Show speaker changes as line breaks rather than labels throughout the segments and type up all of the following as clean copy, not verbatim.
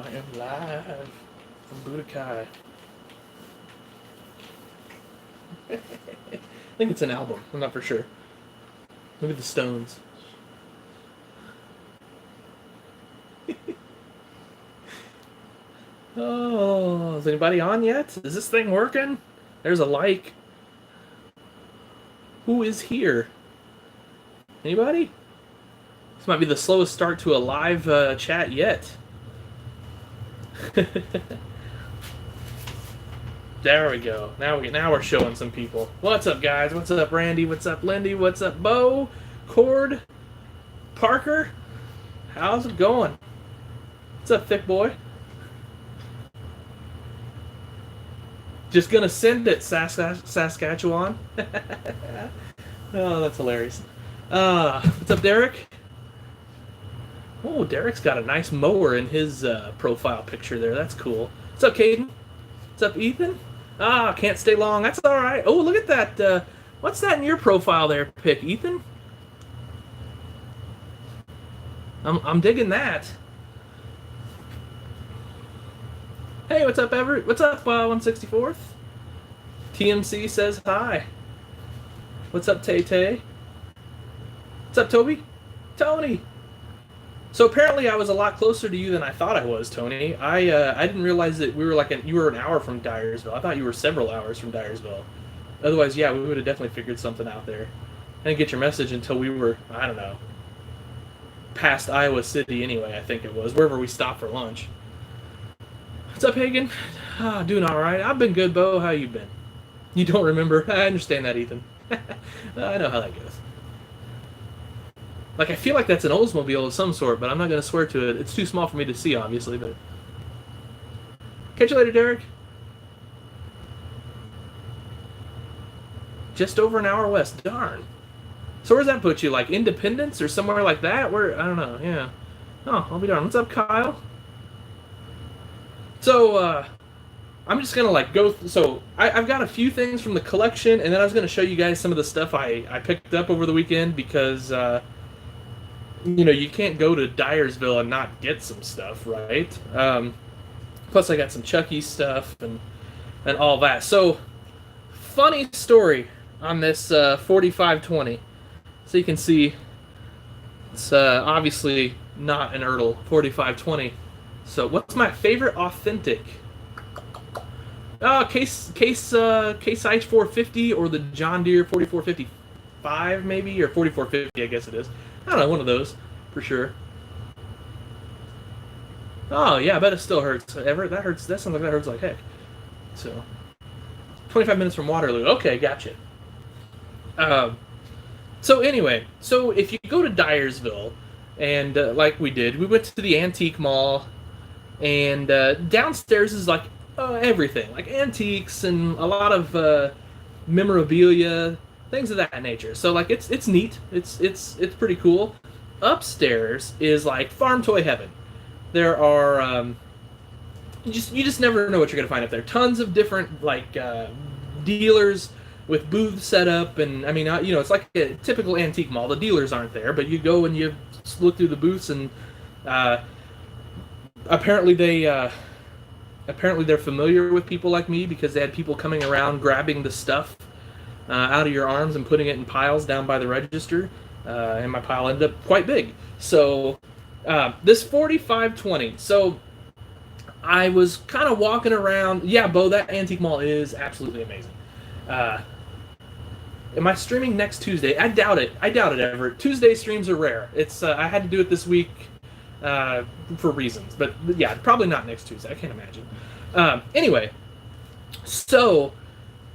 I am live from Budokai. I think it's an album. I'm not for sure. Look at the Stones. Oh, is anybody on yet? Is this thing working? There's a like. Who is here? Anybody? This might be the slowest start to a live chat yet. There we go. Now we're showing some people. What's up, guys? What's up, Randy? What's up, Lindy? What's up, Bo? Cord? Parker? How's it going? What's up, thick boy? Just gonna send it, Saskatchewan. Oh, that's hilarious. What's up, Derek? Oh, Derek's got a nice mower in his profile picture there. That's cool. What's up, Caden? What's up, Ethan? Ah, can't stay long. That's all right. Oh, look at that. What's that in your profile there, pic, Ethan? I'm digging that. Hey, what's up, Everett? What's up, 164th? TMC says hi. What's up, Tay Tay? What's up, Toby? Tony! So apparently I was a lot closer to you than I thought I was, Tony. I didn't realize that we were you were an hour from Dyersville. I thought you were several hours from Dyersville. Otherwise, yeah, we would have definitely figured something out there. I didn't get your message until we were, I don't know, past Iowa City anyway, I think it was, wherever we stopped for lunch. What's up, Hagen? Doing all right. I've been good, Bo. How you been? You don't remember? I understand that, Ethan. I know how that goes. Like, I feel like that's an Oldsmobile of some sort, but I'm not going to swear to it. It's too small for me to see, obviously, but... Catch you later, Derek. Just over an hour west. Darn. So where's that put you? Like, Independence or somewhere like that? Where, I don't know, yeah. Oh, I'll be darned. What's up, Kyle? So, I'm just gonna go. So I've got a few things from the collection, and then I was gonna show you guys some of the stuff I picked up over the weekend because you can't go to Dyersville and not get some stuff, right? Plus I got some Chucky stuff and all that. So funny story on this 4520. So you can see it's obviously not an Ertl 4520. So what's my favorite authentic? Case IH 450 or the John Deere 4455 maybe, or 4450 I guess it is. I don't know, one of those for sure. Oh yeah, I bet it still hurts. Everett, that hurts. That sounds like that hurts like heck. So 25 minutes from Waterloo. Okay, gotcha. So anyway, so if you go to Dyersville, and like we did, we went to the antique mall. And downstairs is like everything, like antiques and a lot of memorabilia, things of that nature. So like it's neat, it's pretty cool. Upstairs is like farm toy heaven. There are you just never know what you're gonna find up there. Tons of different dealers with booths set up, and I mean it's like a typical antique mall. The dealers aren't there, but you go and you look through the booths and. Apparently they're familiar with people like me because they had people coming around grabbing the stuff out of your arms and putting it in piles down by the register, and my pile ended up quite big. So this 4520. So I was kind of walking around. Yeah, Bo, that antique mall is absolutely amazing. Am I streaming next Tuesday? I doubt it. Everett. Tuesday streams are rare. It's I had to do it this week. For reasons, but yeah, probably not next Tuesday. I can't imagine. Anyway, so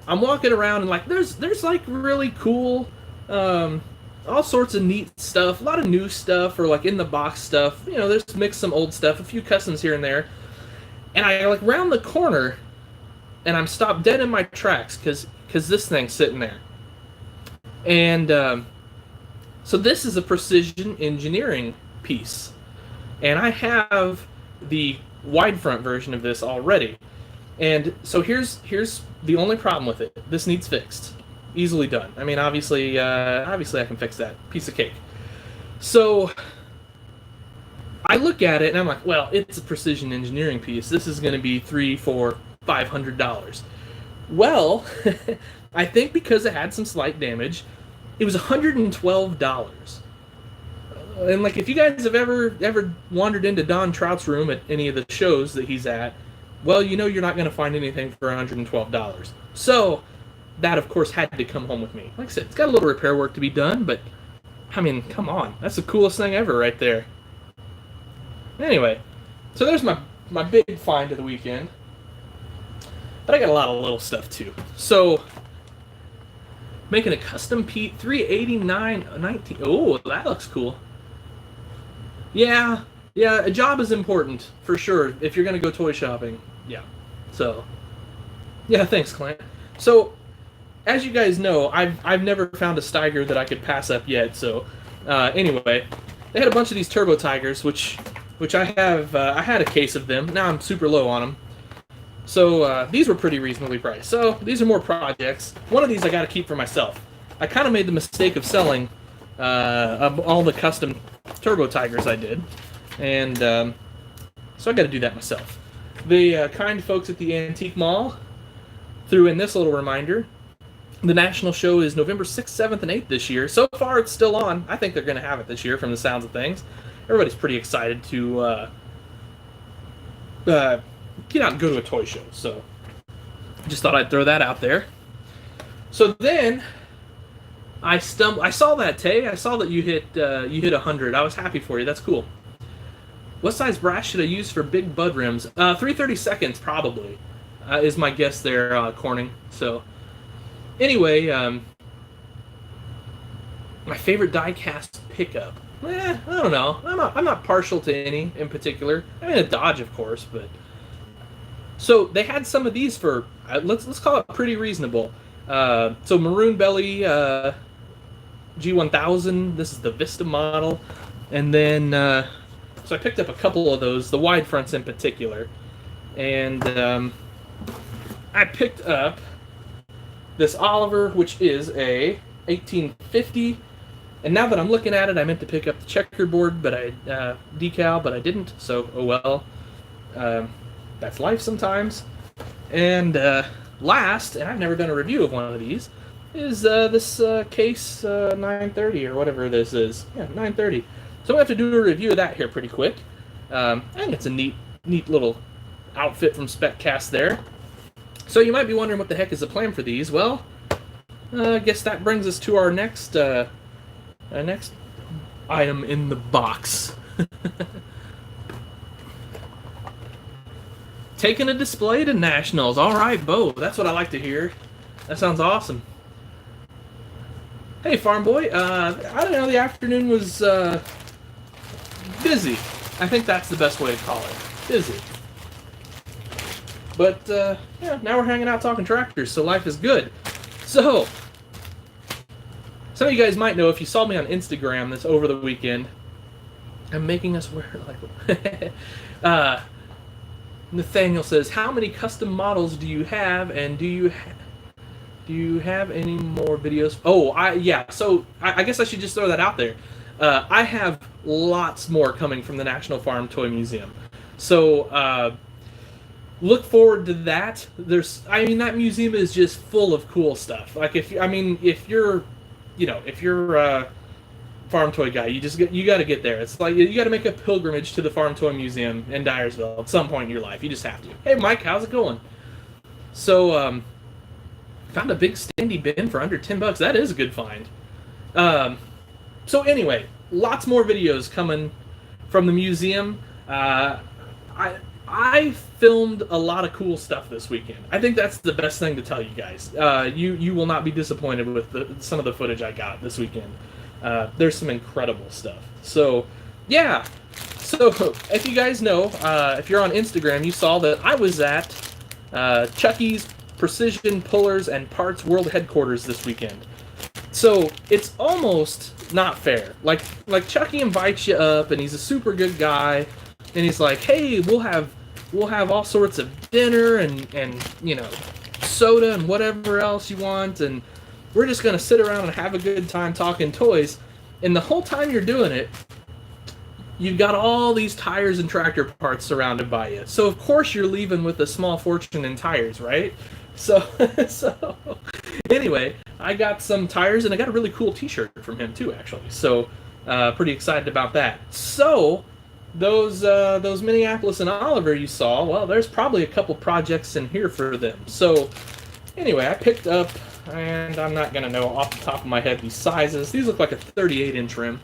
I'm walking around and there's really cool, all sorts of neat stuff, a lot of new stuff or in the box stuff. There's mixed some old stuff, a few customs here and there, and I round the corner, and I'm stopped dead in my tracks because this thing's sitting there, and so this is a precision engineering piece. And I have the wide front version of this already. And so here's the only problem with it. This needs fixed. Easily done. I mean, obviously I can fix that. Piece of cake. So I look at it and I'm like, well, it's a precision engineering piece. This is going to be $300, $400, $500. Well, I think because it had some slight damage, it was $112. And like, if you guys have ever wandered into Don Trout's room at any of the shows that he's at, well, you know you're not going to find anything for $112. So that, of course, had to come home with me. Like I said, it's got a little repair work to be done, but I mean, come on, that's the coolest thing ever right there. Anyway, so there's my big find of the weekend. But I got a lot of little stuff too. So, making a custom Pete 389.19. Oh, that looks cool. Yeah, a job is important for sure if you're gonna go toy shopping. Yeah. So, yeah, thanks, Clint. So, as you guys know, I've never found a Steiger that I could pass up yet. So, anyway, they had a bunch of these Turbo Tigers, which I have. I had a case of them. Now I'm super low on them. So these were pretty reasonably priced. So these are more projects. One of these I got to keep for myself. I kind of made the mistake of selling all the custom Turbo Tigers I did, and so I got to do that myself. The kind folks at the Antique Mall threw in this little reminder. The national show is November 6th, 7th, and 8th this year. So far, it's still on. I think they're going to have it this year from the sounds of things. Everybody's pretty excited to get out and go to a toy show. So just thought I'd throw that out there. So then I saw that, Tay. I saw that you hit 100. I was happy for you. That's cool. What size brass should I use for big bud rims? 3/32 probably is my guess there, Corning. So anyway, my favorite die-cast pickup. I don't know. I'm not partial to any in particular. I mean, a Dodge, of course, but so they had some of these for let's call it pretty reasonable. So Maroon Belly G1000. This is the Vista model, and then so I picked up a couple of those, the wide fronts in particular, and I picked up this Oliver, which is a 1850. And now that I'm looking at it, I meant to pick up the checkerboard, but decal, but I didn't. So, oh well. That's life sometimes. And last, and I've never done a review of one of these, is this case 930 or whatever this is. Yeah, 930. So I'm going to have to do a review of that here pretty quick. I think it's a neat little outfit from SpecCast there. So you might be wondering what the heck is the plan for these. Well, I guess that brings us to our next item in the box. Taking a display to nationals. All right, Bo. That's what I like to hear. That sounds awesome. Hey, farm boy. I don't know. The afternoon was busy. I think that's the best way to call it. Busy. But yeah, now we're hanging out talking tractors, so life is good. So some of you guys might know if you saw me on Instagram this over the weekend. I'm making us wear like. Nathaniel says, "How many custom models do you have, and do you have any more videos?" Oh, yeah. So I guess I should just throw that out there. I have lots more coming from the National Farm Toy Museum. So look forward to that. That museum is just full of cool stuff. Like if you're a farm toy guy, you got to get there. It's like you got to make a pilgrimage to the Farm Toy Museum in Dyersville at some point in your life. You just have to. Hey, Mike, how's it going? So, found a big standy bin for under $10. That is a good find. So anyway, lots more videos coming from the museum. I filmed a lot of cool stuff this weekend. I think that's the best thing to tell you guys. You will not be disappointed with some of the footage I got this weekend. There's some incredible stuff. So, yeah. So, if you guys know, if you're on Instagram, you saw that I was at Chucky's Precision Pullers and Parts World Headquarters this weekend. So, it's almost not fair. Like Chucky invites you up, and he's a super good guy, and he's like, "Hey, we'll have all sorts of dinner and soda and whatever else you want, and we're just going to sit around and have a good time talking toys." And the whole time you're doing it, you've got all these tires and tractor parts surrounded by you. So of course you're leaving with a small fortune in tires, right? So so anyway, I got some tires and I got a really cool T-shirt from him too, actually. So pretty excited about that. So those Minneapolis and Oliver you saw, well, there's probably a couple projects in here for them. So anyway, I picked up, and I'm not gonna know off the top of my head these sizes. These look like a 38-inch rim.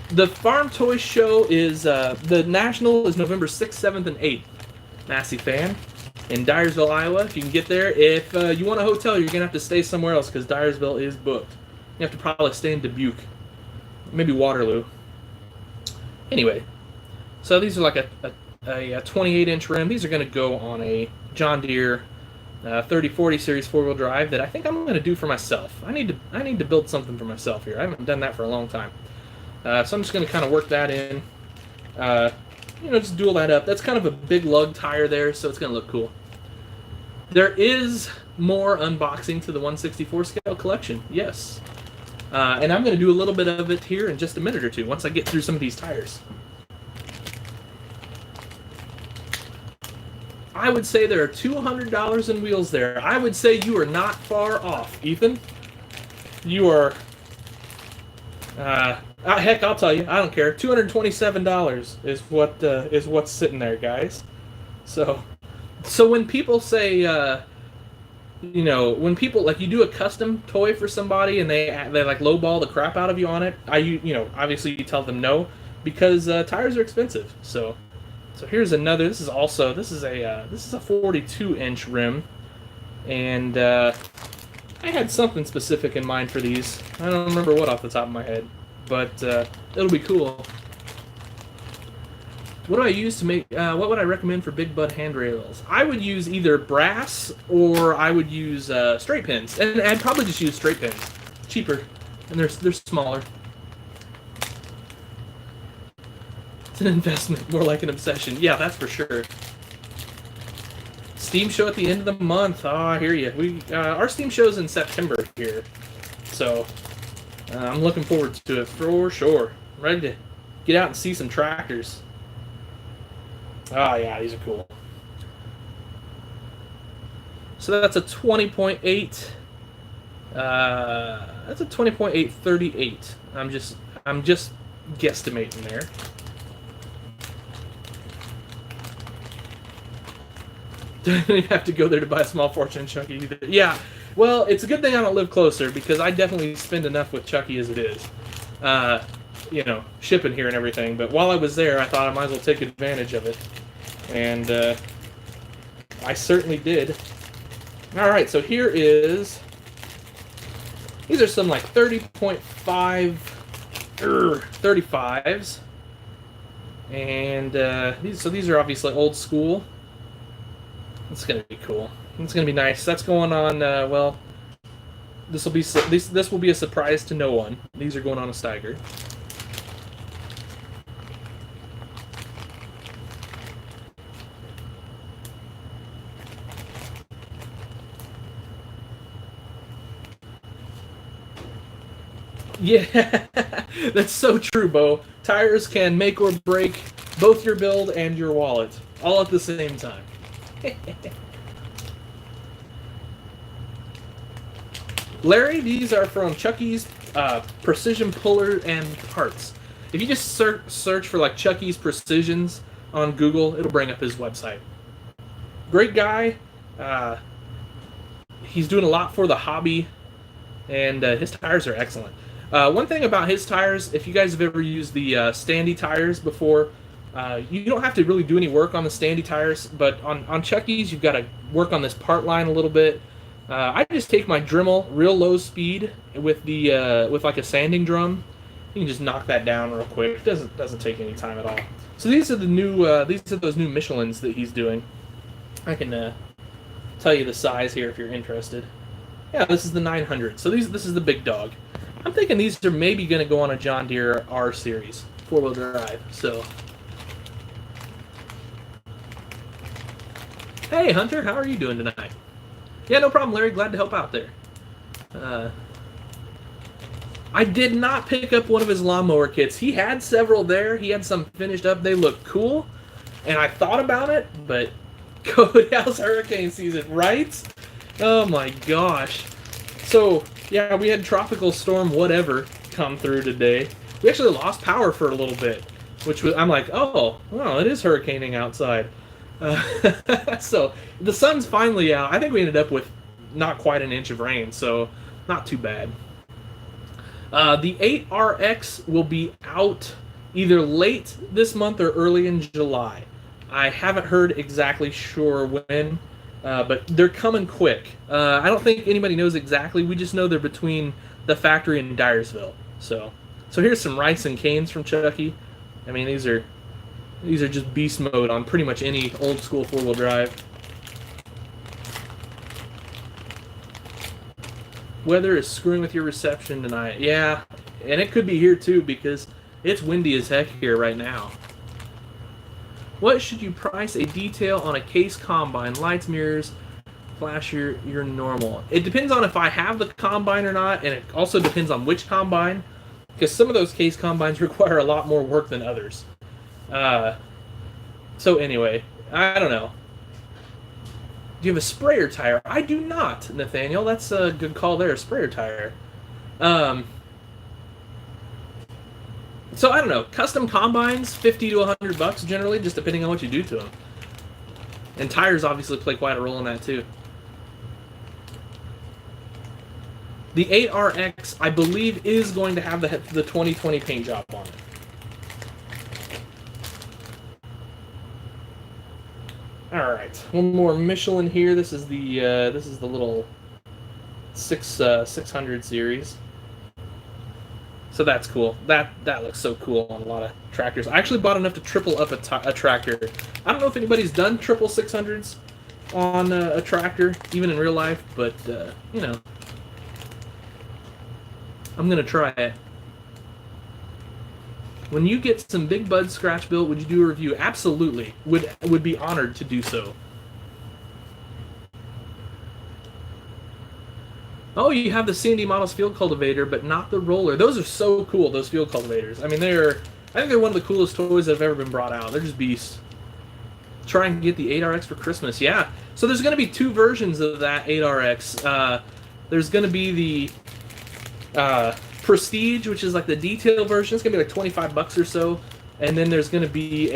The Farm Toy Show is, the National is November 6th, 7th, and 8th. Massey Fan in Dyersville, Iowa. If you can get there. If you want a hotel, you're going to have to stay somewhere else because Dyersville is booked. You have to probably stay in Dubuque. Maybe Waterloo. Anyway, so these are like a 28-inch rim. These are going to go on a John Deere 3040 series four-wheel drive that I think I'm going to do for myself. I need to build something for myself here. I haven't done that for a long time. So I'm just going to kind of work that in. Just dual that up. That's kind of a big lug tire there, so it's going to look cool. There is more unboxing to the 164 scale collection, yes. And I'm going to do a little bit of it here in just a minute or two, once I get through some of these tires. I would say there are $200 in wheels there. I would say you are not far off, Ethan. You are... heck, I'll tell you. I don't care. $227 is what's sitting there, guys. So when people say, when people like you do a custom toy for somebody and they like lowball the crap out of you on it, obviously you tell them no because tires are expensive. So here's another. This is a 42-inch rim, and I had something specific in mind for these. I don't remember what off the top of my head, but it'll be cool. What do I use to make, what would I recommend for big bud handrails? I would use either brass or I would use straight pins. And I'd probably just use straight pins. Cheaper. And they're smaller. It's an investment, more like an obsession. Yeah, that's for sure. Steam show at the end of the month. Oh, I hear you. Our Steam show's in September here. So, I'm looking forward to it for sure. I'm ready to get out and see some tractors. Oh yeah, these are cool. So that's a 20.8. That's a 20.8 38. I'm just guesstimating there. You have to go there to buy a small fortune, Chucky. Either. Yeah, well, it's a good thing I don't live closer because I definitely spend enough with Chucky as it is. Shipping here and everything. But while I was there, I thought I might as well take advantage of it. And I certainly did. Alright, so here is... These are some like 30.5... 35s. And these are obviously old school. It's going to be cool. It's going to be nice. That's going on, this will be a surprise to no one. These are going on a Steiger. Yeah, that's so true, Bo. Tires can make or break both your build and your wallet, all at the same time. Larry, these are from Chucky's Precision Puller and Parts. If you just search for like Chucky's Precisions on Google, it'll bring up his website. Great guy. He's doing a lot for the hobby, and his tires are excellent. One thing about his tires, if you guys have ever used the standy tires before, you don't have to really do any work on the standy tires, but on Chucky's, you've got to work on this part line a little bit. I just take my Dremel real low speed with with like a sanding drum. You can just knock that down real quick. It doesn't take any time at all. So these are the new those new Michelins that he's doing. I can tell you the size here if you're interested. Yeah, this is the 900. So this is the big dog. I'm thinking these are maybe going to go on a John Deere R series 4-wheel drive. So, hey Hunter, how are you doing tonight? Yeah, no problem, Larry. Glad to help out there. I did not pick up one of his lawnmower kits. He had several there. He had some finished up. They look cool. And I thought about it, but Cody's hurricane season, right? Oh my gosh. So, yeah, we had tropical storm whatever come through today. We actually lost power for a little bit, which was, I'm like, oh, well, it is hurricaning outside. So, the sun's finally out. I think we ended up with not quite an inch of rain, so not too bad. The 8RX will be out either late this month or early in July. I haven't heard exactly sure when, but they're coming quick. I don't think anybody knows exactly. We just know they're between the factory and Dyersville. So here's some rice and canes from Chucky. I mean, these are just beast mode on pretty much any old school 4-wheel drive. Weather is screwing with your reception tonight. Yeah, and it could be here too because it's windy as heck here right now. What should you price a detail on a case combine? Lights, mirrors, flasher, your normal. It depends on if I have the combine or not, and it also depends on which combine, because some of those case combines require a lot more work than others. So anyway, I don't know. Do you have a sprayer tire? I do not, Nathaniel. That's a good call there, a sprayer tire. So I don't know. Custom combines, $50 to $100 generally, just depending on what you do to them. And tires obviously play quite a role in that too. The 8RX, I believe, is going to have the 2020 paint job on it. All right, one more Michelin here. This is the little 600 series. So that's cool. That looks so cool on a lot of tractors. I actually bought enough to triple up a tractor. I don't know if anybody's done triple 600s on a tractor, even in real life, but you know, I'm gonna try it. When you get some Big Bud scratch built, would you do a review? Absolutely. Would be honored to do so. Oh, you have the C&D Models field cultivator, but not the roller. Those are so cool, those field cultivators. I mean, I think they're one of the coolest toys that have ever been brought out. They're just beasts. Try and get the 8RX for Christmas. Yeah. So there's going to be two versions of that 8RX. There's going to be the Prestige, which is like the detail version. It's going to be like $25 or so. And then there's going to be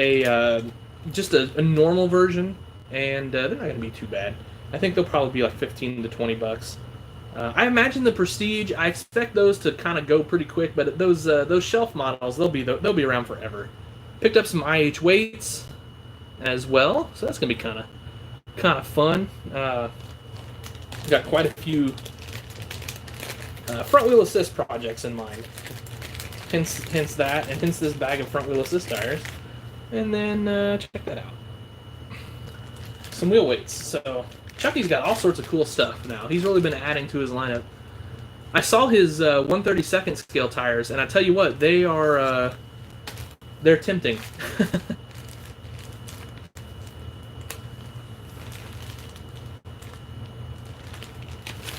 just a normal version. And they're not going to be too bad. I think they'll probably be like $15 to $20. I imagine the Prestige. I expect those to kind of go pretty quick, but those shelf models, they'll be around forever. Picked up some IH weights as well, so that's gonna be kind of fun. Got quite a few front wheel assist projects in mind. Hence that, and hence this bag of front wheel assist tires. And then check that out. Some wheel weights. So Chucky's got all sorts of cool stuff now. He's really been adding to his lineup. I saw his 1/32 scale tires, and I tell you what, they're tempting.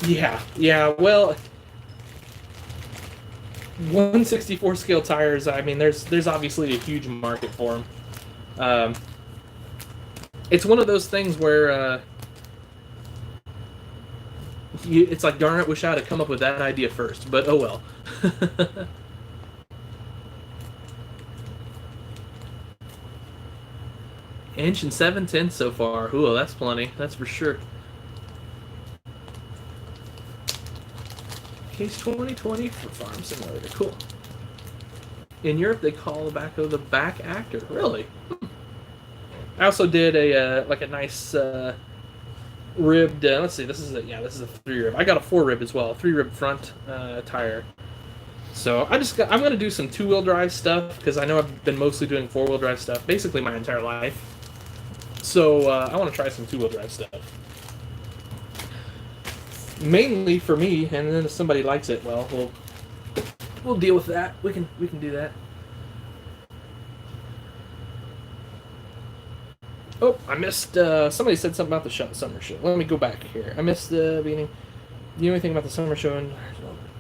Yeah. Well, 1/64 scale tires. I mean, there's obviously a huge market for them. It's one of those things where it's like, darn it, wish I had come up with that idea first, but oh well. Inch and 7/10 so far. Ooh, that's plenty. That's for sure. Case 2020 for Farm Simulator. Cool. In Europe, they call the back of the back actor. Really? I also did a nice ribbed. Let's see. This is a 3-rib. I got a 4-rib as well. A 3-rib front tire. So I'm gonna do some 2-wheel drive stuff because I know I've been mostly doing 4-wheel drive stuff basically my entire life. So I want to try some 2-wheel drive stuff. Mainly for me, and then if somebody likes it, well, we'll deal with that. We can do that. Oh, I missed. Somebody said something about the summer show. Let me go back here. I missed the beginning. Do you know anything about the summer show?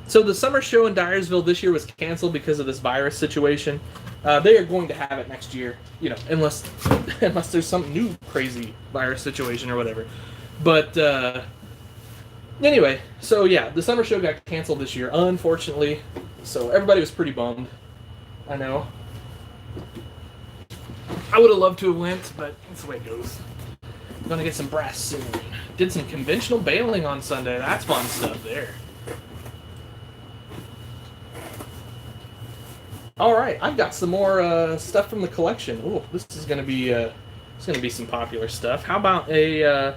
So the summer show in Dyersville this year was canceled because of this virus situation. They are going to have it next year, unless unless there's some new crazy virus situation or whatever. But anyway, so yeah, the summer show got canceled this year, unfortunately. So everybody was pretty bummed. I know. I would have loved to have went, but that's the way it goes. I'm gonna get some brass soon. Did some conventional bailing on Sunday. That's fun stuff there. All right, I've got some more stuff from the collection. Oh, this is gonna be some popular stuff. How about a?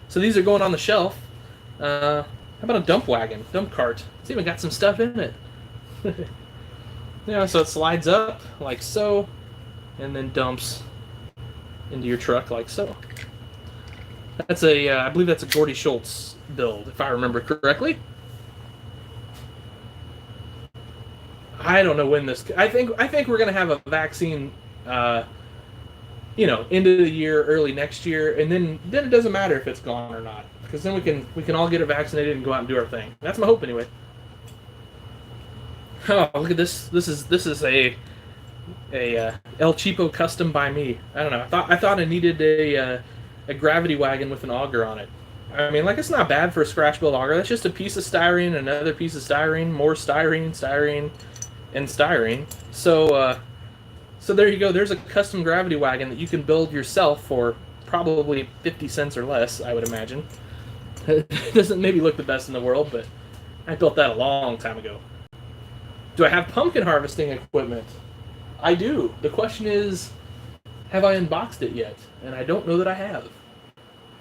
So these are going on the shelf. How about a dump cart? It's even got some stuff in it. So it slides up like so, and then dumps into your truck like so. That's I believe that's a Gordy Schultz build, if I remember correctly. I don't know when this. I think we're gonna have a vaccine, end of the year, early next year, and then it doesn't matter if it's gone or not, because then we can all get it vaccinated and go out and do our thing. That's my hope anyway. Oh, look at this! This is a El Cheapo custom by me. I don't know. I thought I needed a gravity wagon with an auger on it. I mean, like, it's not bad for a scratch build auger. That's just a piece of styrene, another piece of styrene, more styrene, and styrene. So there you go. There's a custom gravity wagon that you can build yourself for probably 50 cents or less, I would imagine. It doesn't maybe look the best in the world, but I built that a long time ago. Do I have pumpkin harvesting equipment? I do. The question is, have I unboxed it yet? And I don't know that I have.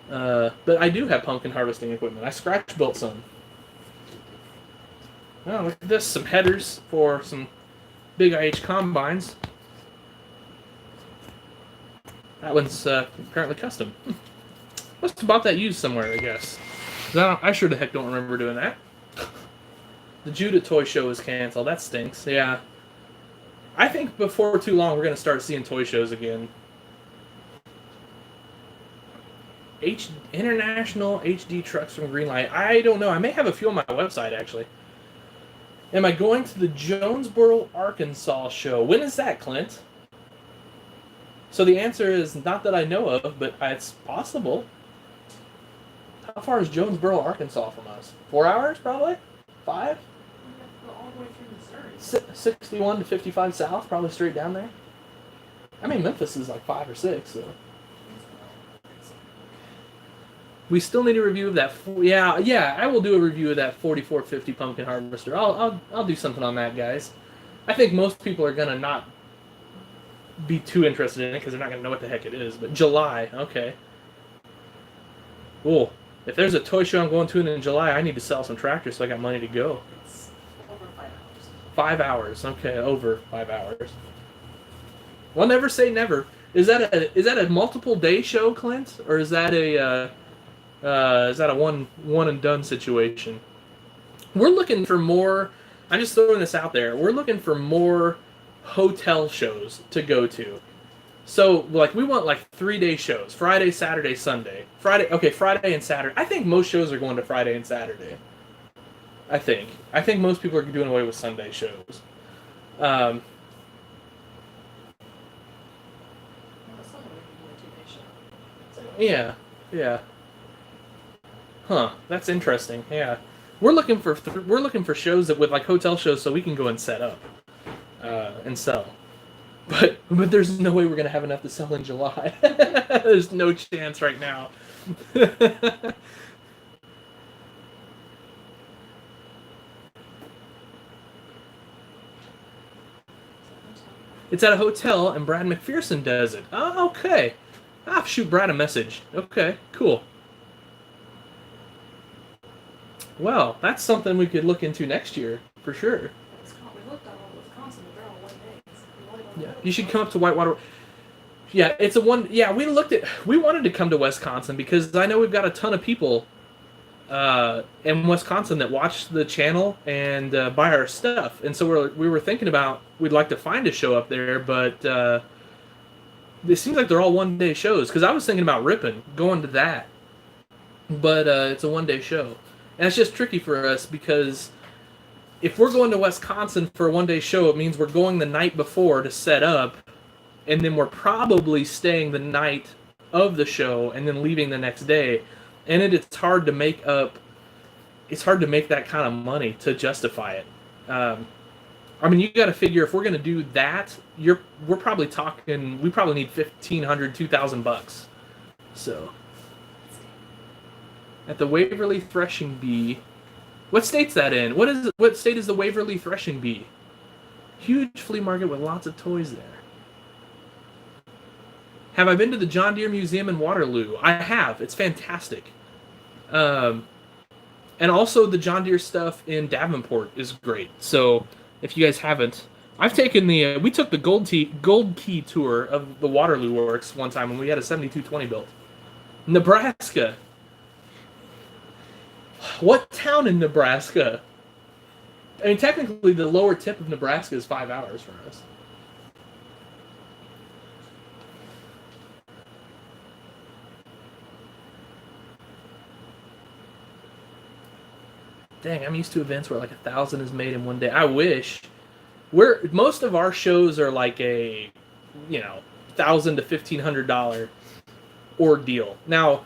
But I do have pumpkin harvesting equipment. I scratch built some. Oh, look at this. Some headers for some big IH combines. That one's apparently custom. Must have bought that used somewhere, I guess. I sure the heck don't remember doing that. The Judah Toy Show is canceled. That stinks. Yeah. I think before too long we're going to start seeing toy shows again. International HD trucks from Greenlight. I don't know. I may have a few on my website, actually. Am I going to the Jonesboro, Arkansas show? When is that, Clint? So the answer is not that I know of, but it's possible. How far is Jonesboro, Arkansas from us? 4 hours, probably? 5?
All the way through Missouri.
61 to 55 south, probably straight down there. I mean, Memphis is like 5 or 6, so. We still need a review of that. Yeah, I will do a review of that 4450 pumpkin harvester. I'll do something on that, guys. I think most people are gonna not be too interested in it because they're not gonna know what the heck it is. But July, okay. Cool. If there's a toy show I'm going to in July, I need to sell some tractors so I got money to go.
It's over 5 hours.
5 hours, okay, over 5 hours. Well, never say never. Is that a multiple day show, Clint, or is that a one and done situation? We're looking for more. I'm just throwing this out there. We're looking for more hotel shows to go to. So, like, we want like 3-day shows: Friday, Saturday, Sunday. Friday and Saturday. I think most shows are going to Friday and Saturday. I think most people are doing away with Sunday shows. Yeah. Huh, that's interesting. Yeah, we're looking for shows that with like hotel shows so we can go and set up and sell. But there's no way we're gonna have enough to sell in July. There's no chance right now. It's at a hotel, and Brad McPherson does it. Oh, okay. I'll shoot Brad a message. Okay, cool. Well, that's something we could look into next year, for sure.
We looked at all Wisconsin, but they're all 1 day.
Yeah, you should come up to Whitewater. Yeah, it's a one. Yeah, we wanted to come to Wisconsin because I know we've got a ton of people in Wisconsin that watch the channel and buy our stuff, and so we were thinking about we'd like to find a show up there, but it seems like they're all 1 day shows. Because I was thinking about Ripon, going to that, but it's a 1 day show. And it's just tricky for us because if we're going to Wisconsin for a one-day show, it means we're going the night before to set up, and then we're probably staying the night of the show and then leaving the next day. And it's hard to make up. It's hard to make that kind of money to justify it. I mean, you got to figure if we're going to do that, we're probably talking. We probably need $1,500, $2,000. So, at the Waverly Threshing Bee, what state's that in? What state is the Waverly Threshing Bee? Huge flea market with lots of toys there. Have I been to the John Deere Museum in Waterloo? I have. It's fantastic. And also the John Deere stuff in Davenport is great. So if you guys haven't, I've taken we took the Gold Key tour of the Waterloo Works one time when we had a 7220 built. Nebraska. What town in Nebraska? I mean, technically the lower tip of Nebraska is 5 hours from us. Dang, I'm used to events where like 1,000 is made in one day. I wish. Most of our shows are like a, $1,000 to $1,500 ordeal. Now,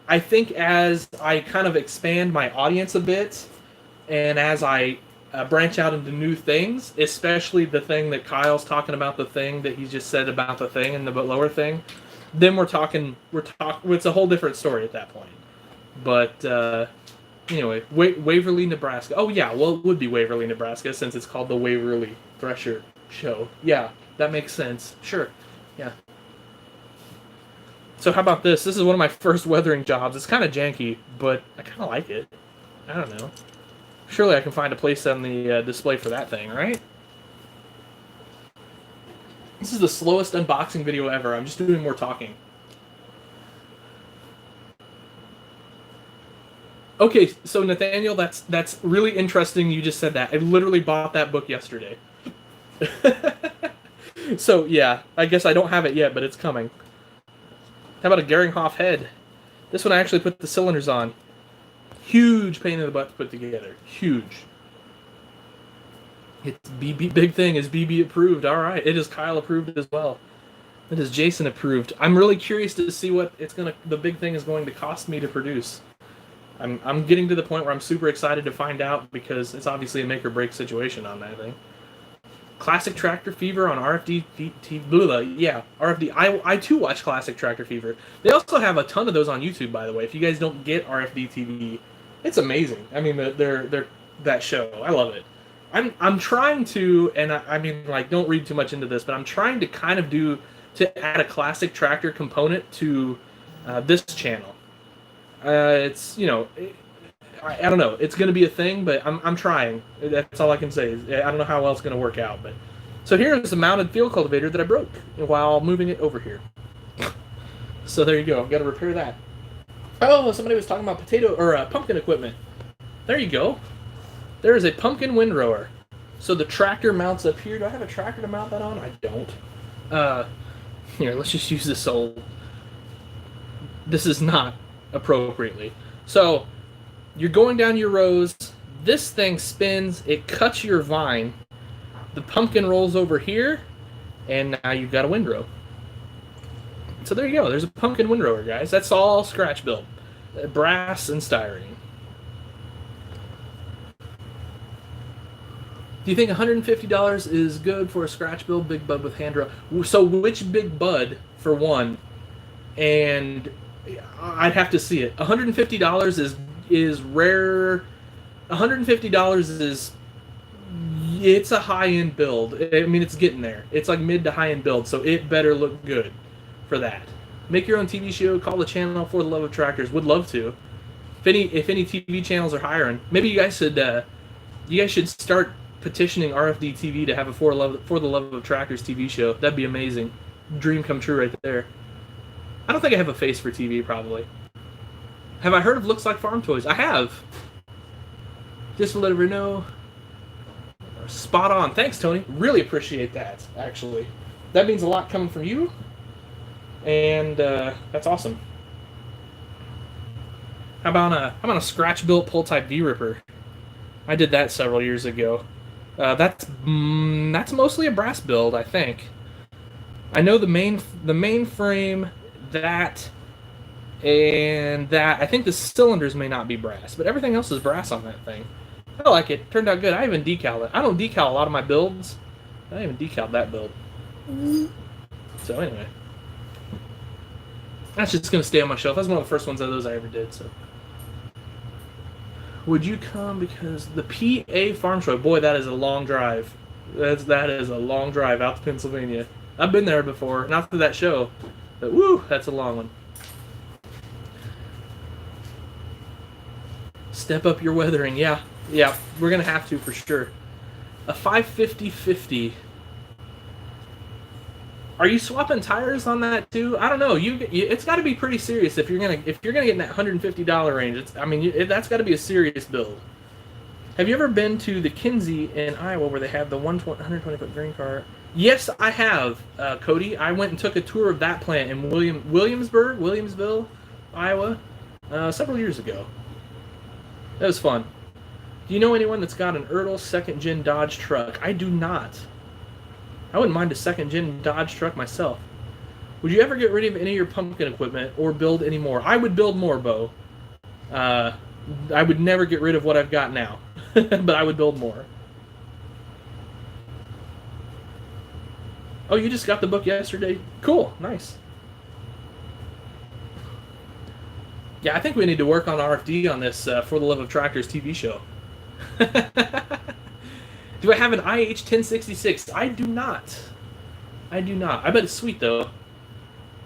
I think as I kind of expand my audience a bit, and as I branch out into new things, especially the thing that Kyle's talking about, the thing that he just said about the thing and the lower thing, then we're talking. It's a whole different story at that point. But. Anyway, Waverly, Nebraska. Oh, yeah, well, it would be Waverly, Nebraska, since it's called the Waverly Thresher Show. Yeah, that makes sense. Sure, yeah. So how about this? This is one of my first weathering jobs. It's kind of janky, but I kind of like it. I don't know. Surely I can find a place on the display for that thing, right? This is the slowest unboxing video ever. I'm just doing more talking. Okay, so Nathaniel, that's really interesting you just said that. I literally bought that book yesterday. So, yeah, I guess I don't have it yet, but it's coming. How about a Geringhoff head? This one I actually put the cylinders on. Huge pain in the butt to put together. Huge. It's BB, big thing is BB approved. All right, it is Kyle approved as well. It is Jason approved. I'm really curious to see what the big thing is going to cost me to produce. I'm getting to the point where I'm super excited to find out because it's obviously a make or break situation on that thing. Classic Tractor Fever on RFD TV. Yeah, RFD. I too watch Classic Tractor Fever. They also have a ton of those on YouTube, by the way. If you guys don't get RFD TV, it's amazing. I mean, they're that show. I love it. I'm trying to, and I mean, like, don't read too much into this, but I'm trying to kind of add a classic tractor component to this channel. It's, I don't know. It's going to be a thing, but I'm trying. That's all I can say. I don't know how well it's going to work out. But so here's the mounted field cultivator that I broke while moving it over here. So there you go. I've got to repair that. Oh, somebody was talking about pumpkin equipment. There you go. There is a pumpkin windrower. So the tractor mounts up here. Do I have a tractor to mount that on? I don't. Here, let's just use this old. This is not appropriately. So you're going down your rows. This thing spins. It cuts your vine. The pumpkin rolls over here, and now you've got a windrow. So there you go. There's a pumpkin windrower, guys. That's all scratch built, brass and styrene. Do you think $150 is good for a scratch build big bud with hand row? So which big bud for one? And I'd have to see it. $150 is rare. $150 is, it's a high-end build. I mean, it's getting there. It's like mid to high-end build, so it better look good for that. Make your own TV show. Call the channel For the Love of Tractors. Would love to. If any TV channels are hiring, maybe you guys should start petitioning RFD TV to have a For the Love of Tractors TV show. That'd be amazing. Dream come true right there. I don't think I have a face for TV, probably. Have I heard of Looks Like Farm Toys? I have. Just to let everyone know. Spot on. Thanks, Tony. Really appreciate that, actually. That means a lot coming from you. And that's awesome. How about a scratch-built pull-type V-Ripper? I did that several years ago. That's mostly a brass build, I think. I know the main frame, that and that. I think the cylinders may not be brass, but everything else is brass on that thing. I like it. Turned out good. I even decaled it. I don't decal a lot of my builds. I even decaled that build. So anyway, that's just gonna stay on my shelf. That's one of the first ones of those I ever did. So, would you come because the PA Farm Show? Boy, that is a long drive. That is a long drive out to Pennsylvania. I've been there before, not to that show, but woo, that's a long one. Step up your weathering, yeah, we're gonna have to for sure. A 550/50. Are you swapping tires on that too? I don't know. It's got to be pretty serious if you're gonna get in that $150 range. That's got to be a serious build. Have you ever been to the Kinsey in Iowa where they have the 120-foot grain cart? Yes, I have, Cody. I went and took a tour of that plant in Williamsville, Iowa, several years ago. That was fun. Do you know anyone that's got an Ertl second-gen Dodge truck? I do not. I wouldn't mind a second-gen Dodge truck myself. Would you ever get rid of any of your pumpkin equipment or build any more? I would build more, Bo. I would never get rid of what I've got now, but I would build more. Oh, you just got the book yesterday? Cool, nice. Yeah, I think we need to work on RFD on this For the Love of Tractors TV show. Do I have an IH 1066? I do not. I bet it's sweet, though.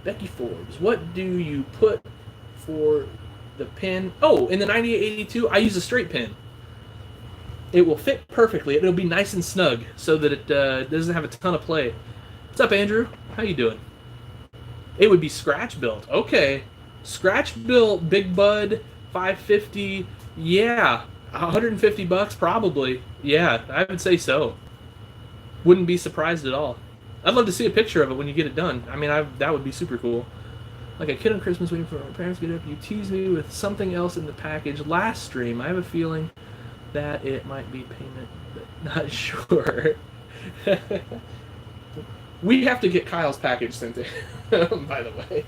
Becky Forbes, what do you put for the pin? Oh, in the 9882, I use a straight pin. It will fit perfectly. It'll be nice and snug so that it doesn't have a ton of play. What's up, Andrew? How you doing? It would be scratch built. Okay. Scratch built, Big Bud, 550. Yeah. $150 probably. Yeah, I would say so. Wouldn't be surprised at all. I'd love to see a picture of it when you get it done. I mean, that would be super cool. Like a kid on Christmas waiting for my parents to get up. You teased me with something else in the package last stream. I have a feeling that it might be payment, but not sure. We have to get Kyle's package sent in, by the way.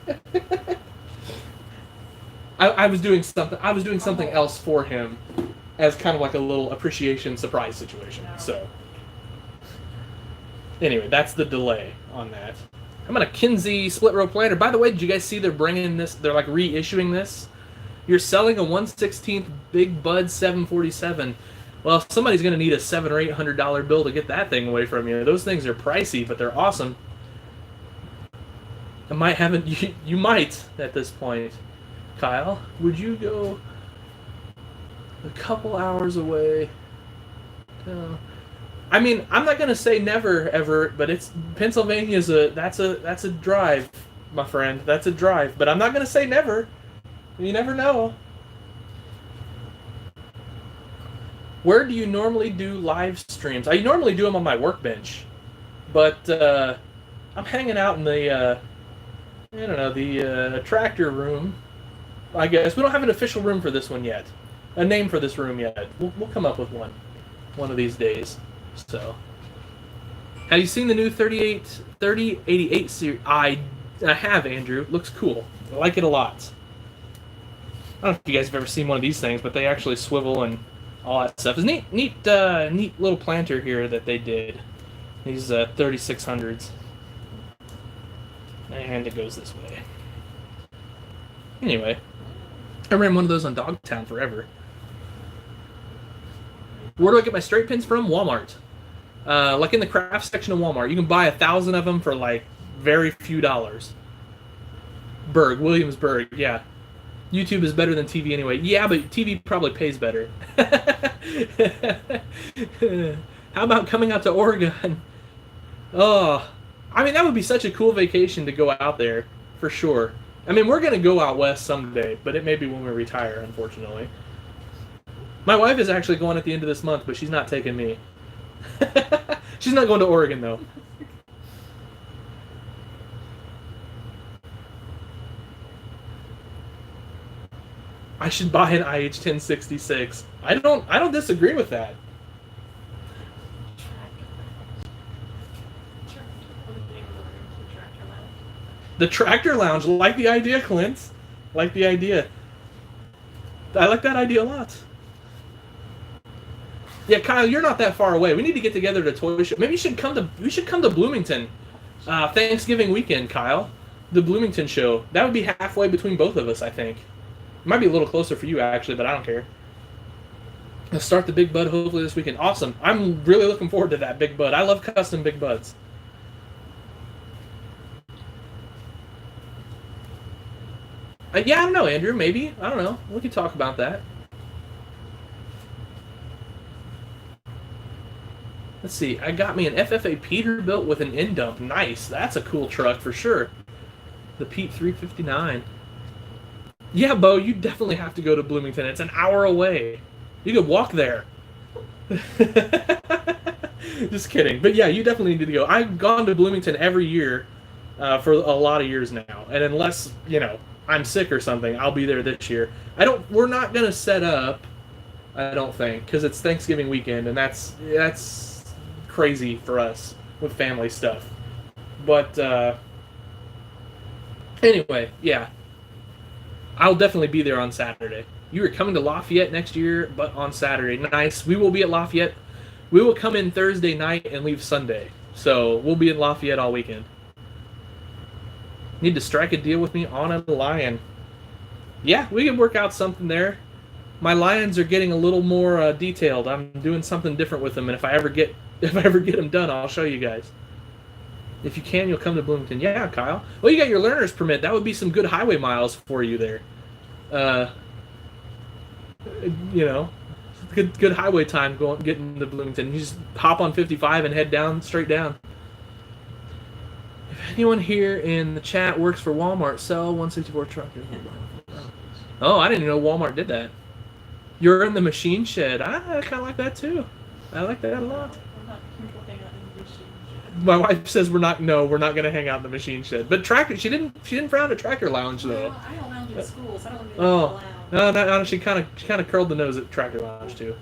I was doing something else for him as kind of like a little appreciation surprise situation. So anyway, that's the delay on that. I'm on a Kinsey split row planter. By the way, did you guys see they're bringing this? They're like reissuing this. You're selling a 1/16 Big Bud 747. Well, somebody's going to need a $700 or $800 bill to get that thing away from you. Those things are pricey, but they're awesome. I might haven't. You might at this point. Kyle, would you go a couple hours away? I mean, I'm not gonna say never ever, but it's Pennsylvania's that's a drive, my friend. That's a drive, but I'm not gonna say never. You never know. Where do you normally do live streams? I normally do them on my workbench, but I'm hanging out in the the tractor room. I guess we don't have an official room for this one yet, a name for this room yet. We'll come up with one of these days. So, have you seen the new 3088 series? I have, Andrew. Looks cool. I like it a lot. I don't know if you guys have ever seen one of these things, but they actually swivel and all that stuff. It's neat little planter here that they did. These 3600s, and it goes this way. Anyway, I ran one of those on Dogtown forever. Where do I get my straight pins from? Walmart. Like in the craft section of Walmart. You can buy 1,000 of them for like very few dollars. Williamsburg, yeah. YouTube is better than TV anyway. Yeah, but TV probably pays better. How about coming out to Oregon? Oh, I mean, that would be such a cool vacation to go out there, for sure. I mean, we're going to go out west someday, but it may be when we retire, unfortunately. My wife is actually going at the end of this month, but she's not taking me. She's not going to Oregon, though. I should buy an IH-1066. I don't disagree with that. The Tractor Lounge. Like the idea, Clint. Like the idea. I like that idea a lot. Yeah, Kyle, you're not that far away. We need to get together to toy show. Maybe we should come to Bloomington, Thanksgiving weekend, Kyle. The Bloomington show. That would be halfway between both of us, I think. It might be a little closer for you actually, but I don't care. Let's start the Big Bud hopefully this weekend. Awesome. I'm really looking forward to that Big Bud. I love custom Big Buds. Yeah, I don't know, Andrew. Maybe. I don't know. We can talk about that. Let's see. I got me an FFA Peterbilt with an end dump. Nice. That's a cool truck for sure. The Pete 359. Yeah, Bo, you definitely have to go to Bloomington. It's an hour away. You could walk there. Just kidding. But yeah, you definitely need to go. I've gone to Bloomington every year for a lot of years now. And unless, I'm sick or something, I'll be there this year. We're not going to set up, I don't think, because it's Thanksgiving weekend, and that's crazy for us with family stuff. But anyway, yeah. I'll definitely be there on Saturday. You are coming to Lafayette next year, but on Saturday. Nice. We will be at Lafayette. We will come in Thursday night and leave Sunday. So we'll be in Lafayette all weekend. Need to strike a deal with me on a Lion. Yeah, we can work out something there. My Lions are getting a little more detailed. I'm doing something different with them, and if I ever get them done, I'll show you guys. If you can, you'll come to Bloomington. Yeah, Kyle. Well, you got your learner's permit. That would be some good highway miles for you there. Good highway time getting to Bloomington. You just hop on 55 and head down, straight down. If anyone here in the chat works for Walmart, sell 164 truck. Oh, I didn't even know Walmart did that. You're in the machine shed. I kind of like that too. I like that a lot. My wife says we're not going to hang out in the machine shed. But tractor, she didn't frown at Tractor Lounge though.
I don't lounge at schools. I don't want to be
no, she kind of curled the nose at Tractor Lounge too.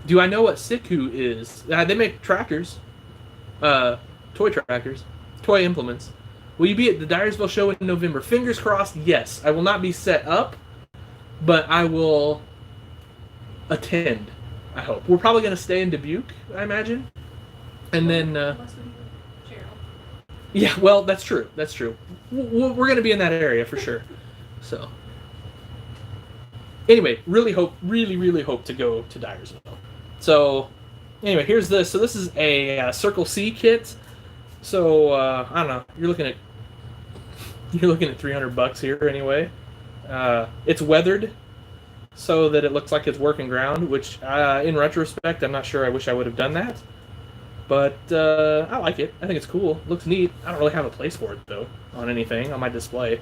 Do I know what Siku is? They make tractors, toy tractors, toy implements. Will you be at the Dyersville show in November? Fingers crossed. Yes, I will not be set up, but I will attend. I hope. We're probably going to stay in Dubuque, I imagine. And then, yeah, well, that's true. That's true. We're going to be in that area for sure. So, anyway, really hope to go to Dyersville. So, anyway, here's this. So this is a Circle C kit. So I don't know. You're looking at $300 here anyway. It's weathered so that it looks like it's working ground. Which, in retrospect, I'm not sure. I wish I would have done that. But I like it. I think it's cool. It looks neat. I don't really have a place for it, though, on anything, on my display.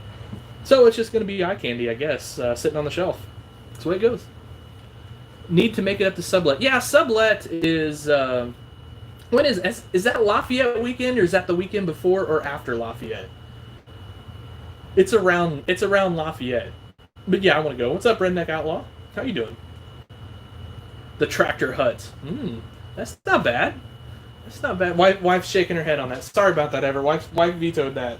So it's just going to be eye candy, I guess, sitting on the shelf. That's the way it goes. Need to make it up to Sublet. Yeah, Sublet is... when is that Lafayette weekend, or is that the weekend before or after Lafayette? It's around Lafayette. But yeah, I want to go. What's up, Redneck Outlaw? How you doing? The Tractor Hut. That's not bad. That's not bad. Wife's shaking her head on that. Sorry about that, Ever. Wife vetoed that.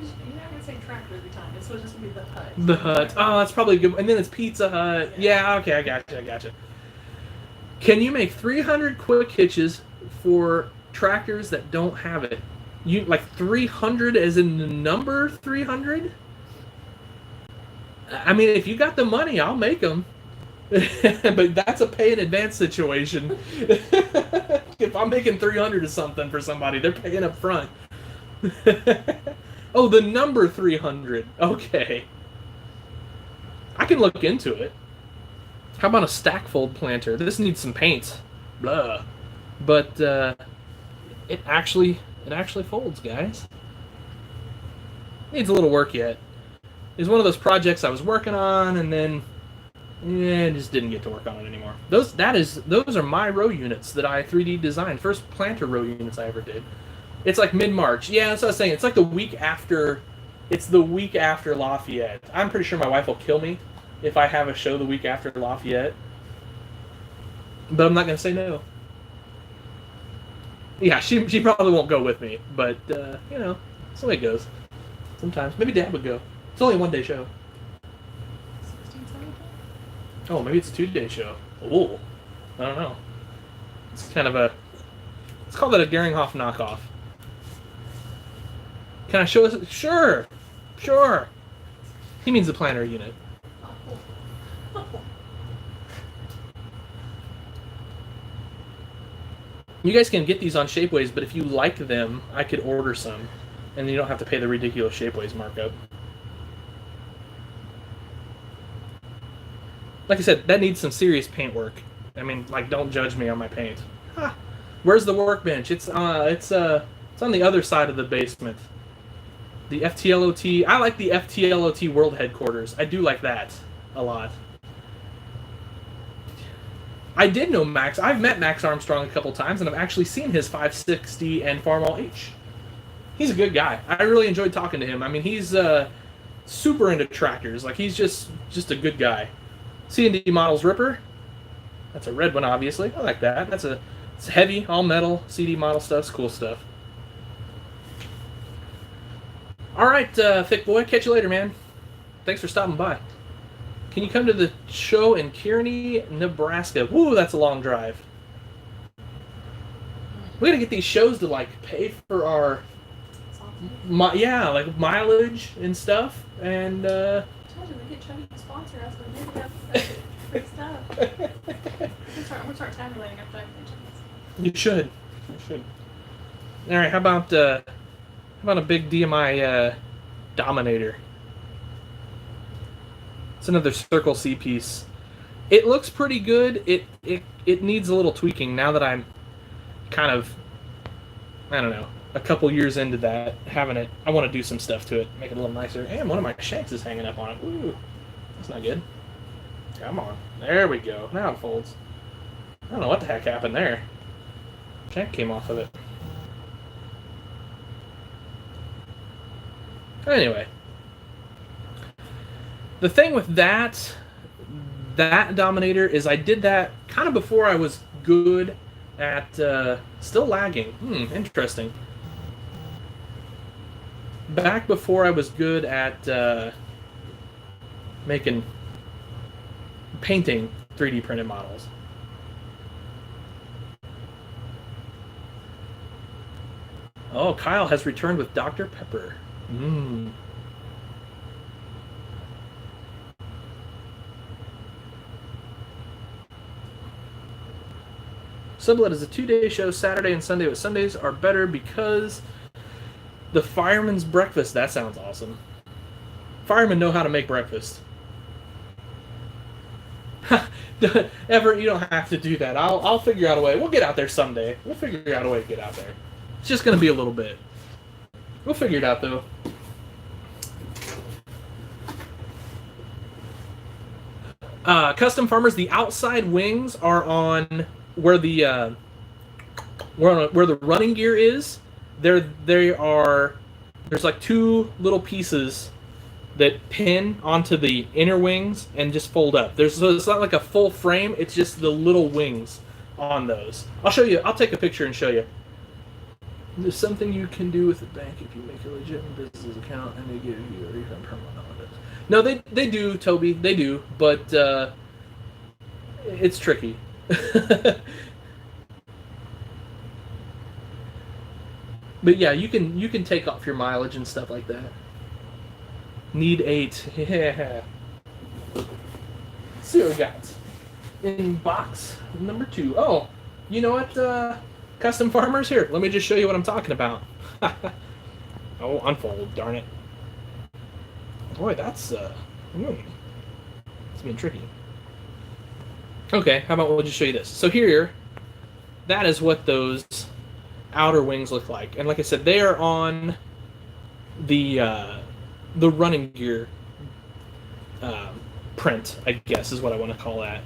You're not going to say tractor every time. It's supposed to be the hut.
The hut. Oh, that's probably good. And then it's Pizza Hut. Yeah, okay, I gotcha. Can you make 300 quick hitches for tractors that don't have it? You like 300 as in the number 300? I mean, if you got the money, I'll make them. But that's a pay in advance situation. If I'm making 300 or something for somebody, they're paying up front. Oh, the number 300. Okay. I can look into it. How about a stack fold planter? This needs some paint. Blah. But it actually folds, guys. Needs a little work yet. It's one of those projects I was working on, and then just didn't get to work on it anymore. Those are my row units that I 3D designed. First planter row units I ever did. It's like mid-March. Yeah, that's what I was saying. It's like the week after It's the week after Lafayette. I'm pretty sure my wife will kill me if I have a show the week after Lafayette. But I'm not going to say no. Yeah, she probably won't go with me. But, you know, that's the way it goes. Sometimes. Maybe Dad would go. It's only a one-day show.
16, 17?
Oh, maybe it's a 2-day show. Oh, I don't know. It's kind of a... Let's call that a Geringhoff knockoff. Can I show us? Sure. Sure. He means the planner unit.
Oh.
You guys can get these on Shapeways, but if you like them, I could order some. And you don't have to pay the ridiculous Shapeways markup. Like I said, that needs some serious paint work. I mean, like, don't judge me on my paint. Ha. Where's the workbench? It's on the other side of the basement. The FTLOT. I like the FTLOT World Headquarters. I do like that a lot. I did know Max. I've met Max Armstrong a couple times, and I've actually seen his 560 and Farmall H. He's a good guy. I really enjoyed talking to him. I mean, he's super into tractors. Like, he's just a good guy. C&D Models Ripper. That's a red one, obviously. I like that. It's heavy, all metal, CD model stuff. It's cool stuff. All right, Thick Boy. Catch you later, man. Thanks for stopping by. Can you come to the show in Kearney, Nebraska? Woo, that's a long drive. We gotta get these shows to, like, pay for our... yeah, like, mileage and stuff. And,
I told you, we get Chubby to sponsor us, but maybe that's free stuff. I'm gonna start tabulating after I mention this.
You should. You should. All right, how about a big DMI Dominator? It's another Circle C piece. It looks pretty good. It needs a little tweaking now that I'm kind of, I don't know, a couple years into that, having it. I want to do some stuff to it, make it a little nicer. And one of my shanks is hanging up on it. Ooh, that's not good. Come on. There we go. Now it folds. I don't know what the heck happened there. Shank came off of it. Anyway. The thing with that Dominator is I did that kind of before I was good at, still lagging. Interesting. Back before I was good at painting 3D printed models. Oh, Kyle has returned with Dr. Pepper. Sublet is a 2-day show, Saturday and Sunday, but Sundays are better because the fireman's breakfast. That sounds awesome. Firemen know how to make breakfast. Everett, you don't have to do that. I'll figure out a way. We'll get out there someday. We'll figure out a way to get out there. It's just going to be a little bit. We'll figure it out, though. Custom Farmers, the outside wings are on where the running gear is. There's like 2 little pieces that pin onto the inner wings and just fold up. So it's not like a full frame, it's just the little wings on those. I'll show you. I'll take a picture and show you. There's something you can do with the bank if you make a legitimate business account and they give you a refund per month on it. No, they do, Toby. They do, but it's tricky. But yeah, you can take off your mileage and stuff like that. Need 8. Yeah. Let's see what we got in box number 2. Oh, you know what? Custom Farmers, here. Let me just show you what I'm talking about. Oh, unfold, darn it. Boy, that's it's been tricky. Okay, how about we'll just show you this. So here, that is what those outer wings look like. And like I said, they are on the running gear print, I guess is what I want to call that.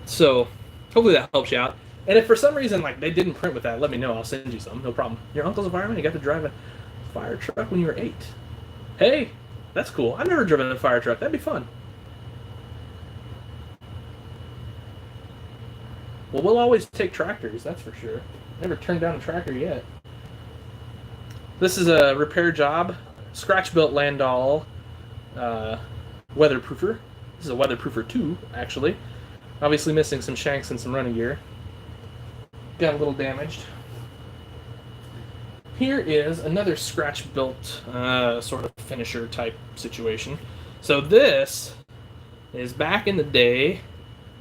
So hopefully that helps you out. And if for some reason like they didn't print with that, let me know. I'll send you some. No problem. Your uncle's a fireman. You got to drive a fire truck when you were 8. Hey, that's cool. I've never driven a fire truck. That'd be fun. Well, we'll always take tractors, that's for sure. Never turned down a tractor yet. This is a repair job. Scratch-built Landau weatherproofer. This is a weatherproofer 2, actually. Obviously missing some shanks and some running gear. Got a little damaged. Here is another scratch-built sort of finisher type situation. So this is back in the day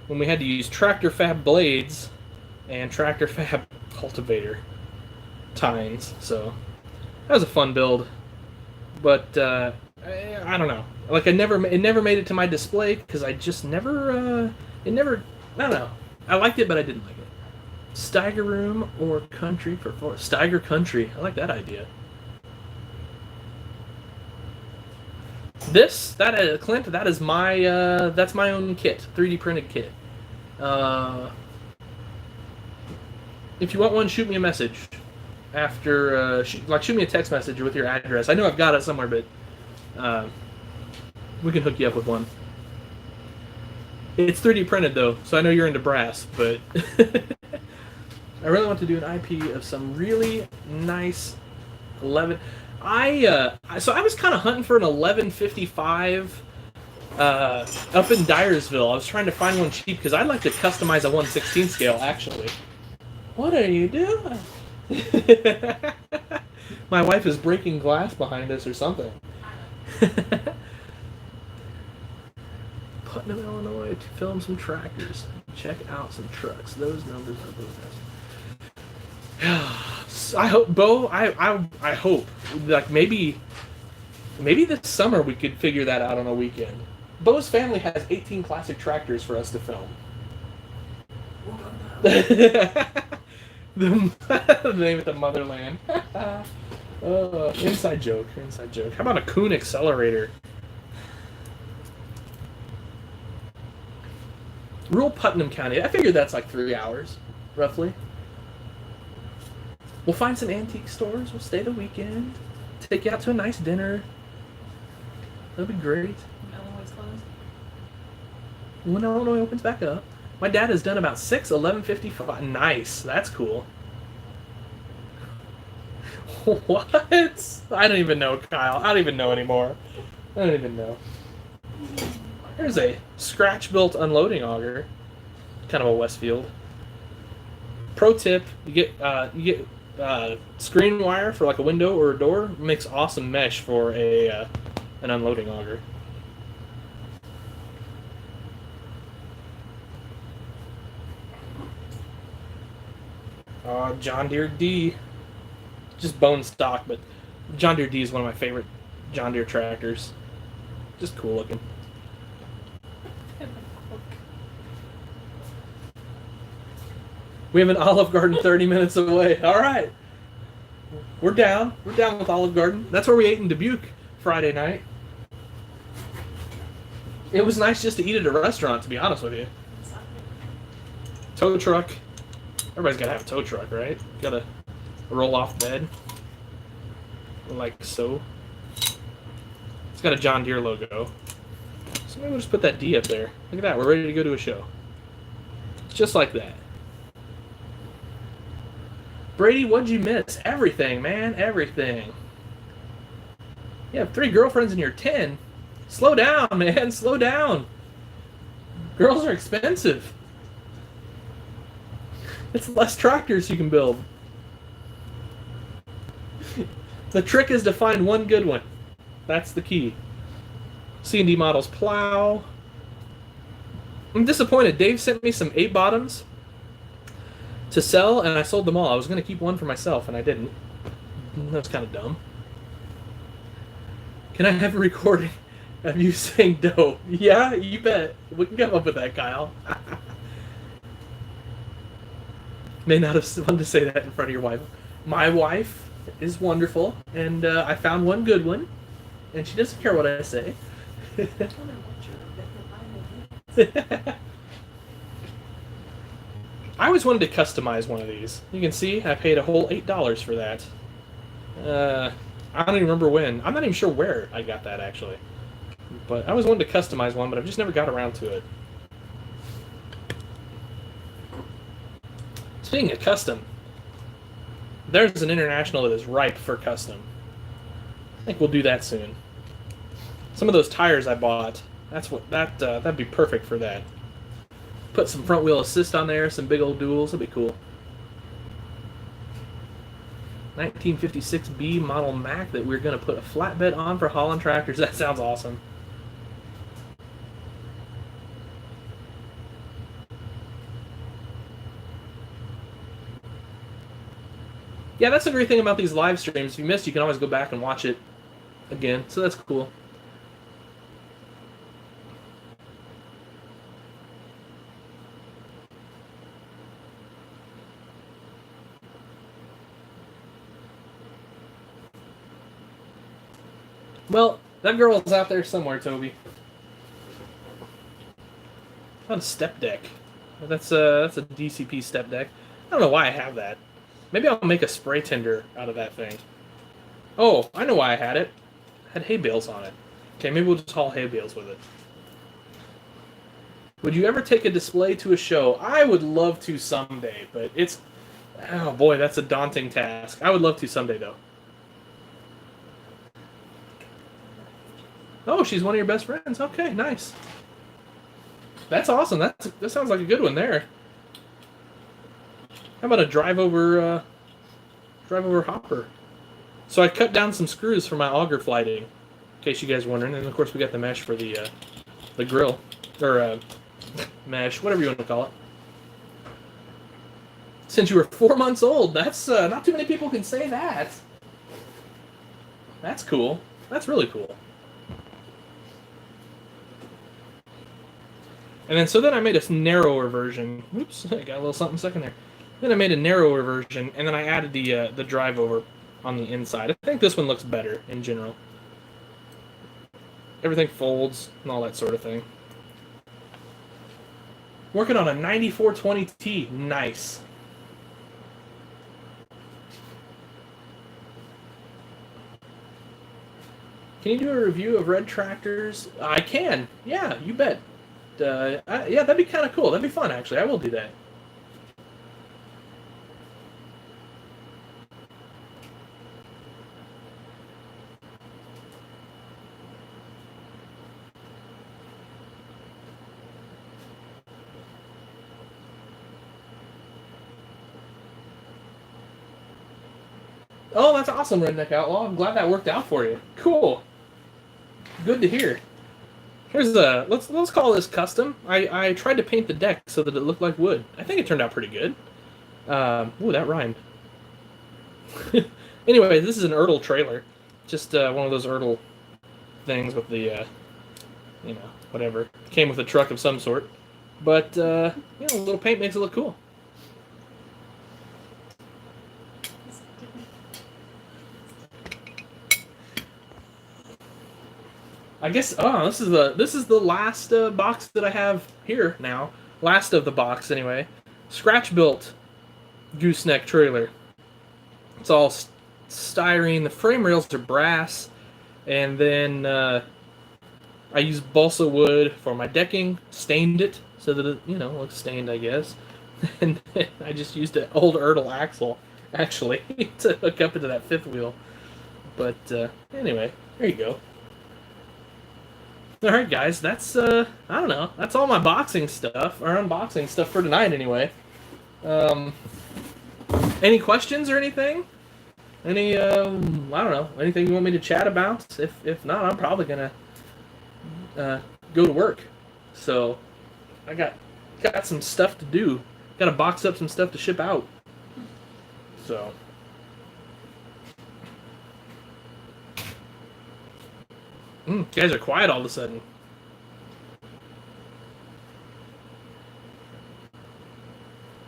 when we had to use tractor fab blades and tractor fab cultivator tines. So that was a fun build, but I don't know. Like it never made it to my display because I just never I don't know. I liked it, but I didn't like it. Steiger room or country for four. Steiger country. I like that idea. Clint, that is my that's my own kit, 3D printed kit. If you want one, shoot me a message after shoot me a text message with your address. I know I've got it somewhere, but we can hook you up with one. It's 3D printed though, so I know you're into brass, but I really want to do an IP of some really nice 11. So I was kind of hunting for an 1155 up in Dyersville. I was trying to find one cheap because I'd like to customize a 1/16 scale. Actually, what are you doing? My wife is breaking glass behind us or something. Putnam, Illinois, to film some tractors. Check out some trucks. Those numbers are the best. I hope, Bo. I hope, like maybe this summer we could figure that out on a weekend. Bo's family has 18 classic tractors for us to film. The name of the motherland. Inside joke. Inside joke. How about a Kuhn accelerator? Rural Putnam County. I figured that's like 3 hours, roughly. We'll find some antique stores. We'll stay the weekend. Take you out to a nice dinner. That'll be great.
Illinois closed.
When Illinois opens back up. My dad has done about 6 1155. Nice. That's cool. What? I don't even know, Kyle. I don't even know anymore. I don't even know. There's a scratch-built unloading auger. Kind of a Westfield. Pro tip: you get screen wire for like a window or a door. Makes awesome mesh for an unloading auger. John Deere D. Just bone stock, but John Deere D is one of my favorite John Deere tractors. Just cool looking. We have an Olive Garden 30 minutes away. All right. We're down. We're down with Olive Garden. That's where we ate in Dubuque Friday night. It was nice just to eat at a restaurant, to be honest with you. Tow truck. Everybody's got to have a tow truck, right? Got a roll-off bed. Like so. It's got a John Deere logo. So maybe we'll just put that D up there. Look at that. We're ready to go to a show. Just like that. Brady, what'd you miss? Everything, man. Everything. You have 3 girlfriends and you're 10. Slow down, man. Slow down. Girls are expensive. It's less tractors you can build. The trick is to find one good one. That's the key. C&D Models plow. I'm disappointed. Dave sent me some 8 bottoms to sell, and I sold them all. I was going to keep one for myself, and I didn't. That's kind of dumb. Can I have a recording of you saying dough? Yeah, you bet. We can come up with that, Kyle. May not have wanted to say that in front of your wife. My wife is wonderful, and I found one good one, and she doesn't care what I say. I always wanted to customize one of these. You can see I paid a whole $8 for that. I don't even remember when. I'm not even sure where I got that, actually. But I always wanted to customize one, but I've just never got around to it. Speaking of custom, there's an international that is ripe for custom. I think we'll do that soon. Some of those tires I bought, that'd be perfect for that. Put some front wheel assist on there, some big old duals, that'd be cool. 1956B model Mac that we're going to put a flatbed on for Holland tractors. That sounds awesome. Yeah, that's the great thing about these live streams. If you missed, you can always go back and watch it again. So that's cool. Well, that girl is out there somewhere, Toby. Not a step deck. That's a DCP step deck. I don't know why I have that. Maybe I'll make a spray tender out of that thing. Oh, I know why I had it. It had hay bales on it. Okay, maybe we'll just haul hay bales with it. Would you ever take a display to a show? I would love to someday, but it's... Oh boy, that's a daunting task. I would love to someday, though. Oh, she's one of your best friends. Okay, nice. That's awesome. That sounds like a good one there. How about a drive over hopper? So I cut down some screws for my auger flighting, in case you guys are wondering. And of course we got the mesh for the grill, or mesh, whatever you want to call it. Since you were 4 months old, that's not too many people can say that. That's cool. That's really cool. And then I made a narrower version. Oops, I got a little something stuck in there. Then I made a narrower version, and then I added the drive over on the inside. I think this one looks better in general. Everything folds and all that sort of thing. Working on a 9420T. Nice. Can you do a review of red tractors? I can. Yeah, you bet. Yeah, that'd be kind of cool. That'd be fun, actually. I will do that. Oh, that's awesome, Redneck Outlaw. I'm glad that worked out for you. Cool. Good to hear. Here's the let's call this custom. I tried to paint the deck so that it looked like wood. I think it turned out pretty good. Ooh, that rhymed. Anyway, this is an Ertl trailer. Just one of those Ertl things with the, you know, whatever. Came with a truck of some sort. But, you know, a little paint makes it look cool. I guess, oh, this is the last box that I have here now. Last of the box, anyway. Scratch-built gooseneck trailer. It's all styrene. The frame rails are brass. And then I used balsa wood for my decking. Stained it so that it, you know, looks stained, I guess. And then I just used an old Ertl axle, actually, to hook up into that fifth wheel. But anyway, there you go. Alright guys, that's, I don't know, that's all my boxing stuff, or unboxing stuff for tonight anyway. Any questions or anything? Any, I don't know, anything you want me to chat about? If not, I'm probably gonna go to work. So, I got some stuff to do. Gotta box up some stuff to ship out. So... you guys are quiet all of a sudden.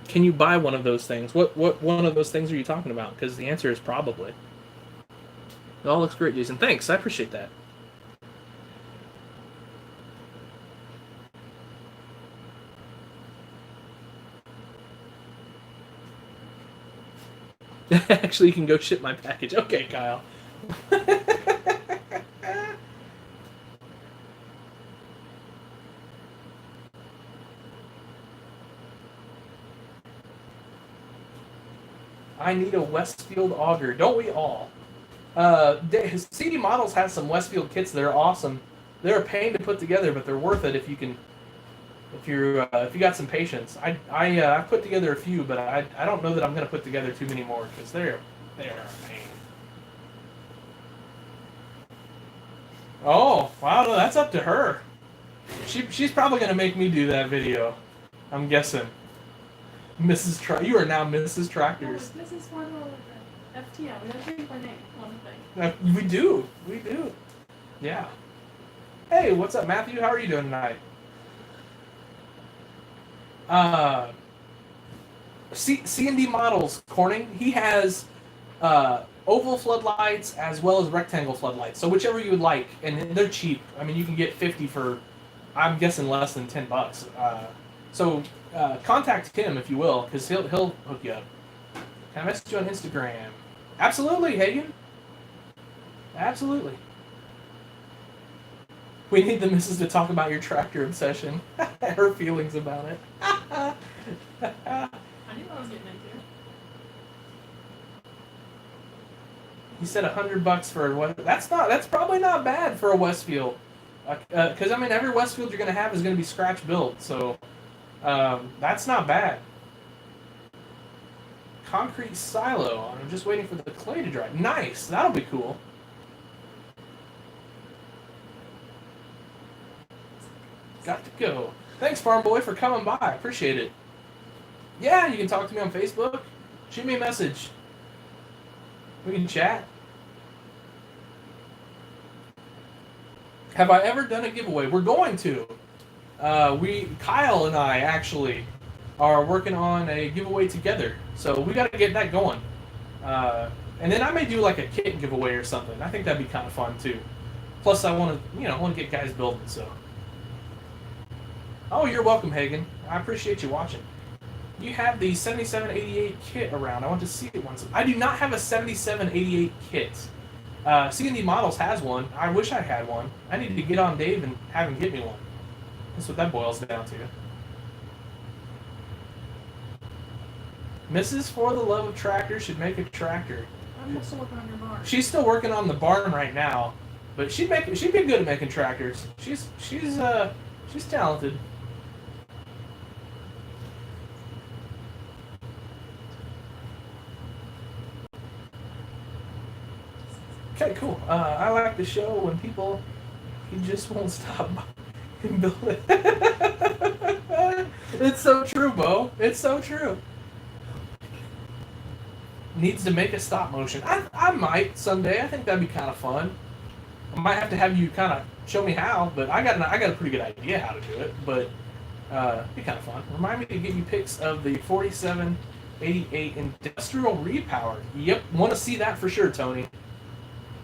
Can you buy one of those things? What one of those things are you talking about? Because the answer is probably. It all looks great, Jason. Thanks, I appreciate that. Actually, you can go ship my package. Okay, Kyle. I need a Westfield auger. Don't we all? CD Models has some Westfield kits that are awesome. They're a pain to put together, but they're worth it if you can. If you got some patience. I put together a few, but I don't know that I'm gonna put together too many more because they're a pain. Oh wow, no, that's up to her. She's probably gonna make me do that video. I'm guessing. You are now Mrs. Tractors.
This is one of FTL. We gotta change my name on the thing.
We do. Yeah. Hey, what's up, Matthew? How are you doing tonight? C&D Models, Corning, he has oval floodlights as well as rectangle floodlights. So whichever you would like, and they're cheap. I mean, you can get 50 for, I'm guessing, less than $10. So contact him if you will, because he'll hook you up. Can I message you on Instagram? Absolutely, Hagen. Absolutely. We need the missus to talk about your tractor obsession. Her feelings about it.
I knew I was getting into.
He said $100 for what? That's probably not bad for a Westfield. Because I mean, every Westfield you're gonna have is gonna be scratch built, so that's not bad. Concrete silo. I'm just waiting for the clay to dry. Nice. That'll be cool. Got to go. Thanks, Farm Boy, for coming by. Appreciate it. Yeah, you can talk to me on Facebook. Shoot me a message. We can chat. Have I ever done a giveaway? We're going to. Kyle and I actually are working on a giveaway together, so we got to get that going. And then I may do like a kit giveaway or something. I think that'd be kind of fun too. Plus, I want to get guys building. So. Oh, you're welcome, Hagen. I appreciate you watching. You have the 7788 kit around. I want to see it once. I do not have a 7788 kit. C&D Models has one. I wish I had one. I need to get on Dave and have him get me one. That's what that boils down to. Mrs. For the Love of Tractors should make a tractor.
I'm still working on your barn.
She's still working on the barn right now, but she'd be good at making tractors. She's talented. Okay, cool. I like the show when people, he just won't stop and build it. It's so true, Bo. It's so true. Needs to make a stop motion. I might someday. I think that'd be kind of fun. I might have to have you kind of show me how, but I got a pretty good idea how to do it. But it'd be kind of fun. Remind me to give you pics of the 4788 industrial repower. Yep, want to see that for sure, Tony.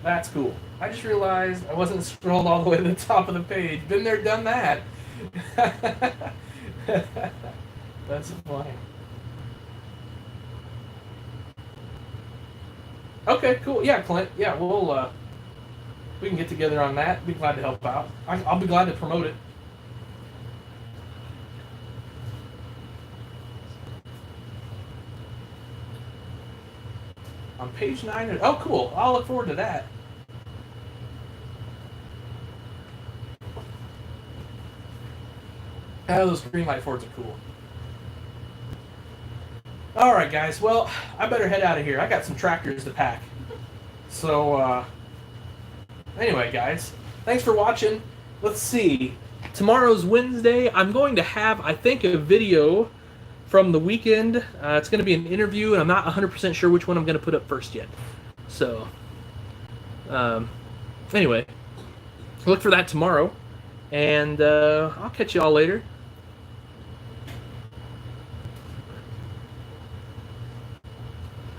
That's cool. I just realized I wasn't scrolled all the way to the top of the page. Been there, done that. That's funny. Okay, cool. Yeah, Clint. Yeah, we can get together on that. Be glad to help out. I'll be glad to promote it. On page 9. Oh, cool. I'll look forward to that. Oh, those green light Fords are cool. All right, guys. Well, I better head out of here. I got some tractors to pack. So, anyway, guys, thanks for watching. Let's see. Tomorrow's Wednesday. I'm going to have, I think, a video from the weekend. It's going to be an interview, and I'm not 100% sure which one I'm going to put up first yet. So, anyway, look for that tomorrow, and I'll catch you all later.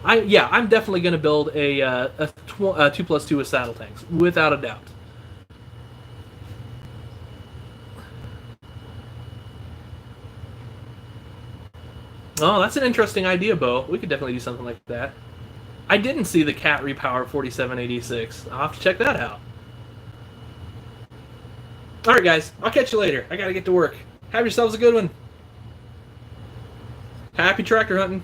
I'm definitely going to build a 2+2 with saddle tanks, without a doubt. Oh, that's an interesting idea, Bo. We could definitely do something like that. I didn't see the Cat Repower 4786. I'll have to check that out. Alright, guys. I'll catch you later. I gotta get to work. Have yourselves a good one. Happy tractor hunting.